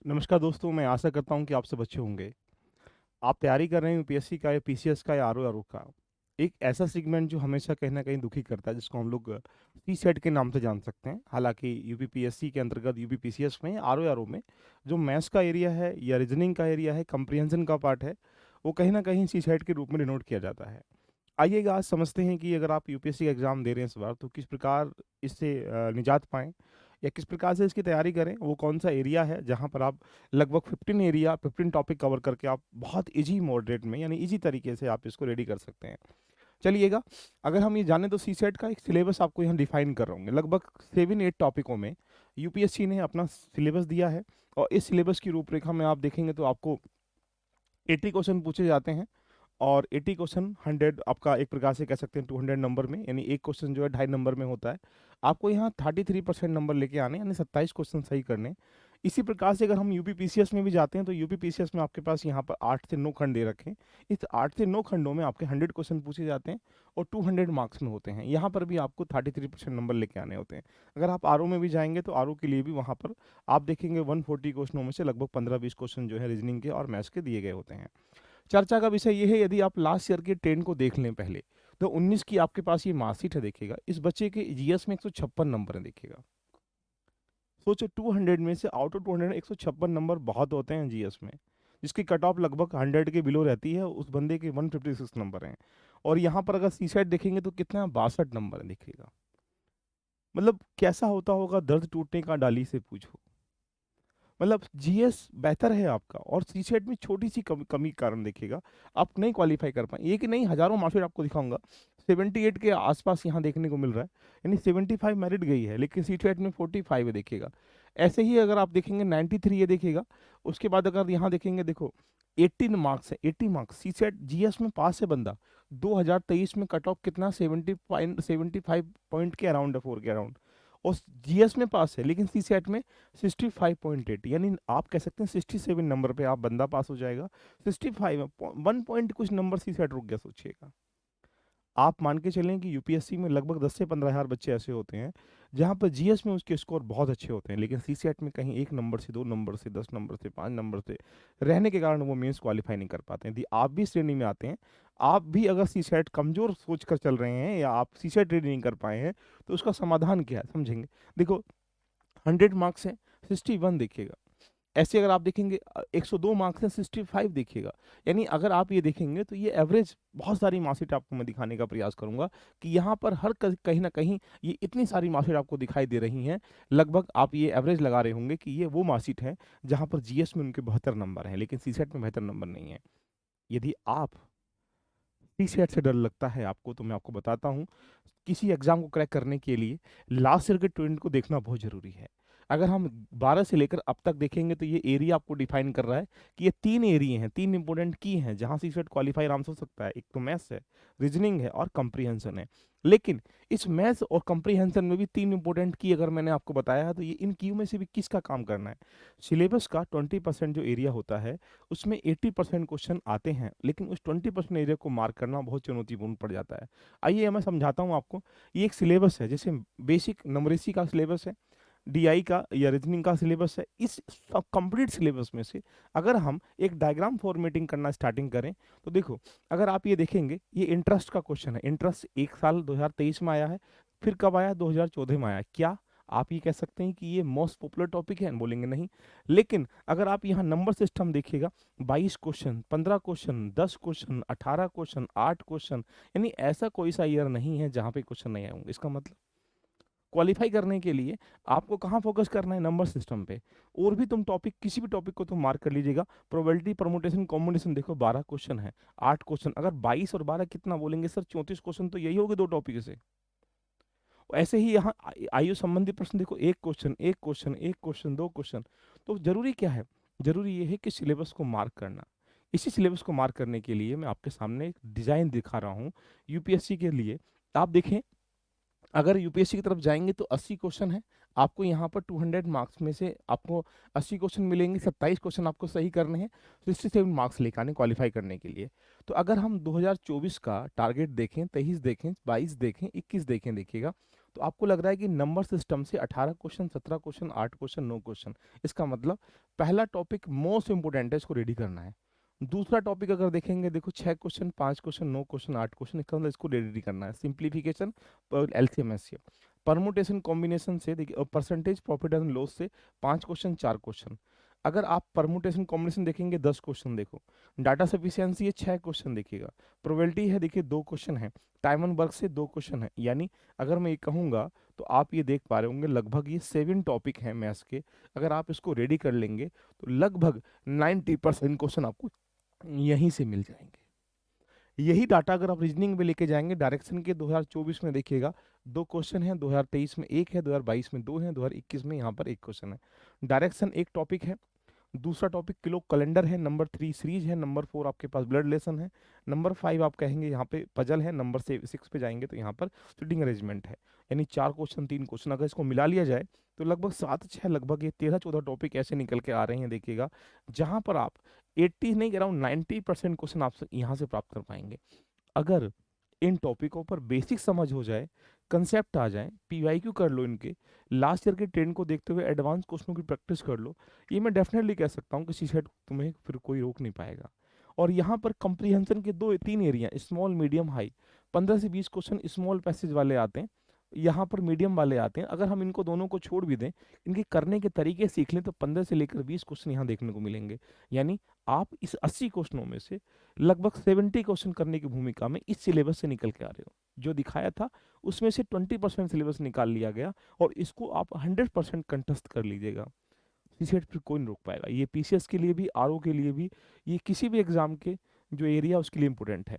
नमस्कार दोस्तों, मैं आशा करता हूँ कि आप सब अच्छे होंगे। आप तैयारी कर रहे हैं यूपीएससी का या पीसीएस का या आरओ का। एक ऐसा सेगमेंट जो हमेशा कहीं न कहीं दुखी करता है, जिसको हम लोग सीसेट के नाम से जान सकते हैं। हालाँकि यूपीपीएससी के अंतर्गत यूपीपीसीएस में, आरओ में जो मैथ्स का एरिया है या रीजनिंग का एरिया है, कम्प्रिहेंशन का पार्ट है, वो कहीं न कहीं सीसेट के रूप में डिनोट किया जाता है। आइएगा आज समझते हैं कि अगर आप यूपीएससी का एग्ज़ाम दे रहे हैं इस बार, तो किस प्रकार इससे निजात पाएँ या किस प्रकार से इसकी तैयारी करें। वो कौन-सा एरिया है जहाँ पर आप लगभग 15 टॉपिक कवर करके आप बहुत ईज़ी मॉडरेट में यानी ईज़ी तरीके से आप इसको रेडी कर सकते हैं। चलिएगा, अगर हम ये जानें तो सीसेट का एक सिलेबस आपको यहाँ डिफाइन कर रहे होंगे। लगभग 7-8 टॉपिकों में यूपीएससी ने अपना सिलेबस दिया है और इस सिलेबस की रूपरेखा में आप देखेंगे तो आपको 80 क्वेश्चन पूछे जाते हैं और 80 क्वेश्चन 100 आपका एक प्रकार से कह सकते हैं 200 नंबर में, यानी एक क्वेश्चन जो है 2.5 नंबर में होता है। आपको यहाँ 33% नंबर लेके आने, यानी 27 क्वेश्चन सही करने। इसी प्रकार से अगर हम यूपी पीसीएस में भी जाते हैं तो यूपी पीसीएस में आपके पास यहाँ पर 8 से 9 खंड दे रखे हैं। इस 8 से 9 खंडों में आपके 100 क्वेश्चन पूछे जाते हैं और 200 मार्क्स में होते हैं। यहाँ पर भी आपको 33% नंबर लेके आने होते हैं। अगर आप आरओ में भी जाएंगे तो आरओ के लिए भी वहाँ पर आप देखेंगे 140 क्वेश्चनों में से लगभग 15-20 क्वेश्चन जो है रीजनिंग के और मैथ्स के दिए गए होते हैं। चर्चा का विषय ये है, यदि आप लास्ट ईयर के 10 को देख लें पहले, तो 19 की आपके पास ये मार्कशीट है देखिएगा। इस बच्चे के जीएस में 156 नंबर है देखिएगा। सोचो 200 में से आउट ऑफ 200 156 नंबर बहुत होते हैं जीएस में, जिसकी कट ऑफ लगभग 100 के बिलो रहती है। उस बंदे के 156 नंबर हैं। और यहाँ पर अगर सी सेट देखेंगे तो कितना 62 नंबर है देखिएगा। मतलब कैसा होता होगा दर्द टूटने का डाली से पूछो। मतलब जीएस बेहतर है आपका और सीसेट में छोटी सी कमी के कारण देखिएगा आप नहीं क्वालिफाई कर पाए। ये कि नहीं, हजारों मार्क्स आपको दिखाऊंगा 78 के आसपास यहाँ देखने को मिल रहा है, यानी 75 मेरिट गई है, लेकिन सीटेट में 45 है देखिएगा। ऐसे ही अगर आप देखेंगे 93 है देखिएगा। उसके बाद अगर यहाँ देखेंगे, देखो 18 मार्क्स है, 80 मार्क्स सीसेट जीएस में पास है बंदा। 2023 में कट ऑफ कितना 75 पॉइंट के अराउंड है, 4 के अराउंड। और जीएस में पास है, लेकिन सीसेट में 65.8, यानी आप कह सकते हैं 67 नंबर पे आप बंदा पास हो जाएगा। 65 1 पॉइंट कुछ नंबर सीसेट रुक गया, सोचिएगा। आप मान के चलें कि यूपीएससी में लगभग 10 से 15 हज़ार बच्चे ऐसे होते हैं जहाँ पर जीएस में उसके स्कोर बहुत अच्छे होते हैं, लेकिन सीसेट में कहीं 1 नंबर से, 2 नंबर से, 10 नंबर से, 5 नंबर से रहने के कारण वो मेंस क्वालिफाई नहीं कर पाते हैं। यदि आप भी श्रेणी में आते हैं, आप भी अगर सीसेट कमजोर सोच कर चल रहे हैं या आप सीसेट रेडी नहीं कर पाए हैं, तो उसका समाधान क्या है समझेंगे। देखो 100 मार्क्स है, 61 देखिएगा। ऐसे अगर आप देखेंगे 102 मार्क्स हैं, 65 देखिएगा। यानी अगर आप ये देखेंगे तो ये एवरेज बहुत सारी मार्कशीट आपको मैं दिखाने का प्रयास करूंगा कि यहाँ पर कहीं ना कहीं ये इतनी सारी मार्कशीट आपको दिखाई दे रही हैं। लगभग आप ये एवरेज लगा रहे होंगे कि ये वो मार्कशीट है जहाँ पर जीएस में उनके 72 नंबर हैं, लेकिन सीसेट में 72 नंबर नहीं है। यदि आप सीसेट से डर लगता है आपको, तो मैं आपको बताता हूँ, किसी एग्जाम को क्रैक करने के लिए लास्ट ईयर के ट्रेंड को देखना बहुत जरूरी है। अगर हम 12 से लेकर अब तक देखेंगे तो ये एरिया आपको डिफाइन कर रहा है कि ये 3 एरिया हैं, 3 इंपॉर्टेंट की हैं जहां सीसेट क्वालिफाई आराम से हो सकता है। एक तो मैथ्स है, रीजनिंग है और कंप्रीहेंशन है। लेकिन इस मैथ्स और कंप्रीहेंशन में भी 3 इंपॉर्टेंट की अगर मैंने आपको बताया है, तो ये इन क्यू में से भी किसका काम करना है। सिलेबस का 20% जो एरिया होता है उसमें 80% क्वेश्चन आते हैं, लेकिन उस 20% एरिया को मार्क करना बहुत चुनौतीपूर्ण पड़ जाता है। आइए मैं समझाता हूँ आपको। ये एक सिलेबस है, जैसे बेसिक न्यूमरेसी का सिलेबस है, डीआई का या रीजनिंग का सिलेबस है। इस सब कंप्लीट सिलेबस में से अगर हम एक डायग्राम फॉर्मेटिंग करना स्टार्टिंग करें, तो देखो अगर आप ये देखेंगे, ये इंटरेस्ट का क्वेश्चन है। इंटरेस्ट एक साल 2023 में आया है, फिर कब आया, 2014 में आया। क्या आप ये कह सकते हैं कि ये मोस्ट पॉपुलर टॉपिक है? बोलेंगे नहीं। लेकिन अगर आप यहाँ नंबर सिस्टम देखिएगा, 22 question, 15 question, 10 question, 18 question, 8 question, यानी ऐसा कोई सा ईयर नहीं है जहाँ पे क्वेश्चन नहीं आए होंगे। इसका मतलब क्वालिफाई करने के लिए आपको कहाँ फोकस करना है, नंबर सिस्टम पे। और भी तुम टॉपिक, किसी भी टॉपिक को तुम मार्क कर लीजिएगा। प्रोबेबिलिटी, परमुटेशन, कॉम्बिनेशन देखो 12 क्वेश्चन है, 8 क्वेश्चन। अगर 22 और 12 कितना बोलेंगे सर, 34 क्वेश्चन तो यही होगे दो टॉपिक से। ऐसे ही यहाँ आयु संबंधी प्रश्न देखो, एक क्वेश्चन, एक क्वेश्चन, एक क्वेश्चन, दो क्वेश्चन। तो जरूरी क्या है, जरूरी ये है कि सिलेबस को मार्क करना। इसी सिलेबस को मार्क करने के लिए मैं आपके सामने एक डिजाइन दिखा रहा हूँ यूपीएससी के लिए। आप देखें, अगर यूपीएससी की तरफ जाएंगे तो 80 क्वेश्चन है। आपको यहाँ पर 200 मार्क्स में से आपको 80 क्वेश्चन मिलेंगे, 27 क्वेश्चन आपको सही करने हैं, 67 मार्क्स लेकर आने क्वालिफाई करने के लिए। तो अगर हम 2024 का टारगेट देखें, 23 देखें, 22 देखें, 21 देखें, देखिएगा तो आपको लग रहा है कि नंबर सिस्टम से 18 क्वेश्चन, 17 क्वेश्चन, 8 क्वेश्चन, 9 क्वेश्चन, इसका मतलब पहला टॉपिक मोस्ट इंपोर्टेंट है, इसको रेडी करना है। दूसरा टॉपिक अगर देखेंगे, देखो 6 क्वेश्चन, 5 क्वेश्चन, 9 क्वेश्चन, 8 क्वेश्चन, इसका मतलब इसको रेडी करना है। Simplification, LCM SCM, permutation combination से देखिए, परसेंटेज प्रॉफिट एंड लॉस से 5 क्वेश्चन, 4 क्वेश्चन। अगर आप परमुटेशन कॉम्बिनेशन देखेंगे 10 क्वेश्चन देखो, डाटा सफिशिएंसी है 6 क्वेश्चन देखिएगा, प्रोबेबिलिटी है देखिए 2 क्वेश्चन है, टाइम एंड वर्क से 2 क्वेश्चन है। यानी अगर मैं ये कहूँगा तो आप ये देख पा रहे होंगे लगभग ये 7 टॉपिक हैं मैथ्स के। अगर आप इसको रेडी कर लेंगे तो लगभग 90% क्वेश्चन आपको यहीं से मिल जाएंगे। यही डाटा अगर आप रीजनिंग में लेके जाएंगे, डायरेक्शन के 2024 में देखिएगा 2 क्वेश्चन हैं, 2023 में 1 है, 2022 में 2 है, 2021 में यहाँ पर 1 क्वेश्चन है। डायरेक्शन एक टॉपिक है, दूसरा टॉपिक किलो कैलेंडर है, नंबर 3 सीरीज है, नंबर 4 आपके पास ब्लड लेसन है, नंबर 5 आप कहेंगे यहाँ पे पजल है, नंबर से 6 पे जाएंगे तो यहाँ पर सीटिंग अरेंजमेंट है। यानी 4 क्वेश्चन, 3 क्वेश्चन, अगर इसको मिला लिया जाए तो लगभग 7-6, लगभग ये 13-14 टॉपिक ऐसे निकल के आ रहे हैं देखिएगा, जहाँ पर आप 80 नहीं, अराउंड 90% क्वेश्चन आप यहाँ से प्राप्त कर पाएंगे। अगर इन टॉपिकों पर बेसिक समझ हो जाए, कंसेप्ट आ जाए, पीवाईक्यू कर लो इनके, लास्ट ईयर के ट्रेंड को देखते हुए एडवांस क्वेश्चनों की प्रैक्टिस कर लो, ये मैं डेफिनेटली कह सकता हूँ कि सीसेट तुम्हें फिर कोई रोक नहीं पाएगा। और यहाँ पर कंप्रीहेंशन के 2-3 एरिया, स्मॉल, मीडियम, हाई, 15 से 20 क्वेश्चन स्मॉल पैसेज वाले आते हैं, यहाँ पर मीडियम वाले आते हैं। अगर हम इनको दोनों को छोड़ भी दें, इनके करने के तरीके सीख लें तो 15 से लेकर 20 क्वेश्चन यहाँ देखने को मिलेंगे। यानी आप इस 80 क्वेश्चनों में से लगभग 70 क्वेश्चन करने की भूमिका में इस सिलेबस से निकल के आ रहे हो। जो दिखाया था उसमें से 20% सिलेबस निकाल लिया गया और इसको आप 100% कंठस्थ कर लीजिएगा। सीसेट फिर कोई नहीं रोक पाएगा। ये पीसीएस के लिए भी, आरओ के लिए भी, ये किसी भी एग्जाम के जो एरिया उसके लिए इंपॉर्टेंट है।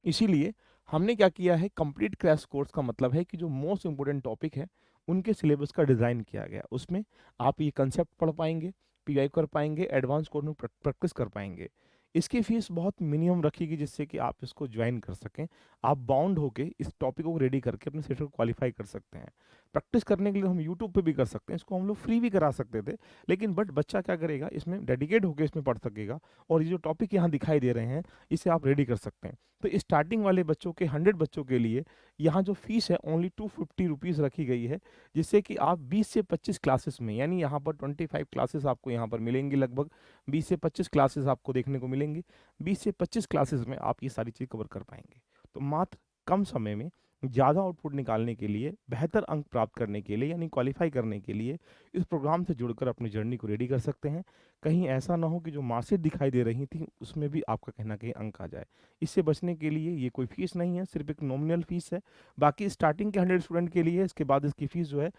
इसीलिए हमने क्या किया है, कंप्लीट क्रैश कोर्स का मतलब है कि जो मोस्ट इंपोर्टेंट टॉपिक है उनके सिलेबस का डिज़ाइन किया गया। उसमें आप ये कंसेप्ट पढ़ पाएंगे, पीआई कर पाएंगे, एडवांस कोर्स में प्रैक्टिस कर पाएंगे। इसकी फीस बहुत मिनिमम रखीगी जिससे कि आप इसको ज्वाइन कर सकें। आप बाउंड होके इस टॉपिक को रेडी करके अपने सेटर को क्वालिफाई कर सकते हैं। प्रैक्टिस करने के लिए हम यूट्यूब पे भी कर सकते हैं, इसको हम लोग फ्री भी करा सकते थे, लेकिन बट बच्चा क्या करेगा, इसमें डेडिकेट होकर इसमें पढ़ सकेगा और ये जो टॉपिक यहाँ दिखाई दे रहे हैं इसे आप रेडी कर सकते हैं। तो स्टार्टिंग वाले बच्चों के 100 बच्चों के लिए यहाँ जो फीस है ओनली 250 रुपीज़ रखी गई है, जिससे कि आप 20 से 25 क्लासेस में, यानी यहाँ पर 25 क्लासेस आपको यहाँ पर मिलेंगी, लगभग 20 से 25 क्लासेस आपको देखने को मिलेंगी। 20 से 25 क्लासेस में आप ये सारी चीज़ कवर कर पाएंगे। तो मात्र कम समय में ज़्यादा आउटपुट निकालने के लिए, बेहतर अंक प्राप्त करने के लिए, यानी क्वालिफाई करने के लिए इस प्रोग्राम से जुड़कर अपनी जर्नी को रेडी कर सकते हैं। कहीं ऐसा ना हो कि जो मार्कशीट दिखाई दे रही थी उसमें भी आपका कहीं ना कहीं अंक आ जाए। इससे बचने के लिए ये कोई फीस नहीं है, सिर्फ एक नॉमिनल फीस है। बाकी स्टार्टिंग के 100 स्टूडेंट के लिए, इसके बाद इसकी फीस जो है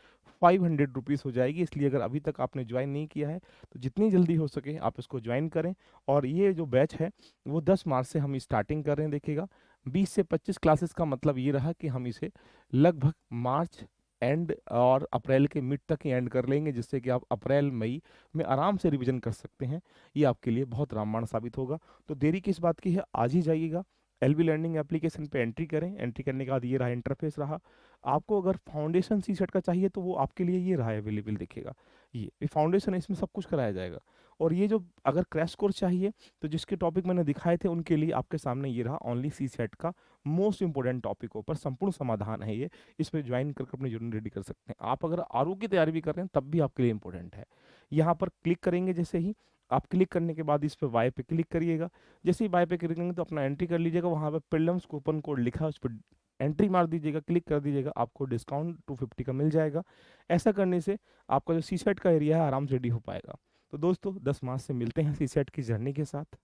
500 रुपीज़ हो जाएगी। इसलिए अगर अभी तक आपने ज्वाइन नहीं किया है तो जितनी जल्दी हो सके आप इसको ज्वाइन करें। और ये जो बैच है वो 10 मार्च से हम स्टार्टिंग कर रहे हैं देखिएगा। 20 से 25 क्लासेस का मतलब ये रहा कि हम इसे लगभग मार्च एंड और अप्रैल के मिड तक ही एंड कर लेंगे, जिससे कि आप अप्रैल मई में आराम से रिवीजन कर सकते हैं। ये आपके लिए बहुत रामबाण साबित होगा। तो देरी किस बात की है, आज ही जाइएगा, एलबी लर्निंग एप्लीकेशन पे एंट्री करें। एंट्री करने के बाद ये रहा इंटरफेस रहा। आपको अगर फाउंडेशन सी सेट का चाहिए तो वो आपके लिए ये रहा अवेलेबल देखिएगा। ये फाउंडेशन है, इसमें सब कुछ कराया जाएगा। और ये जो अगर क्रैश कोर्स चाहिए तो जिसके टॉपिक मैंने दिखाए थे उनके लिए आपके सामने ये रहा ओनली सी सेट का मोस्ट इंपोर्टेंट टॉपिकों पर संपूर्ण समाधान है ये। इसमें ज्वाइन करके अपनी जर्नी रेडी कर सकते हैं। आप अगर आरओ की तैयारी भी कर रहे हैं तब भी आपके लिए इंपॉर्टेंट है। यहाँ पर क्लिक करेंगे, जैसे ही आप क्लिक करने के बाद इस पर वाई पे क्लिक करिएगा। जैसे ही वाई पे क्लिक करेंगे तो अपना एंट्री कर लीजिएगा, वहाँ पर प्रीलिम्स कूपन कोड लिखा है उस पर एंट्री मार दीजिएगा, क्लिक कर दीजिएगा, आपको डिस्काउंट 250 का मिल जाएगा। ऐसा करने से आपका जो सी सेट का एरिया है आराम से रेडी हो पाएगा। तो दोस्तों 10 मार्च से मिलते हैं सी सेट की जर्नी के साथ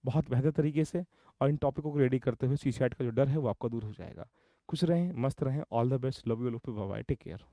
बहुत बेहतर तरीके से, और इन टॉपिकों को रेडी करते हुए सी सेट का जो डर है वो आपका दूर हो जाएगा। खुश रहें, मस्त रहें, all the best, love you, bye bye, take care.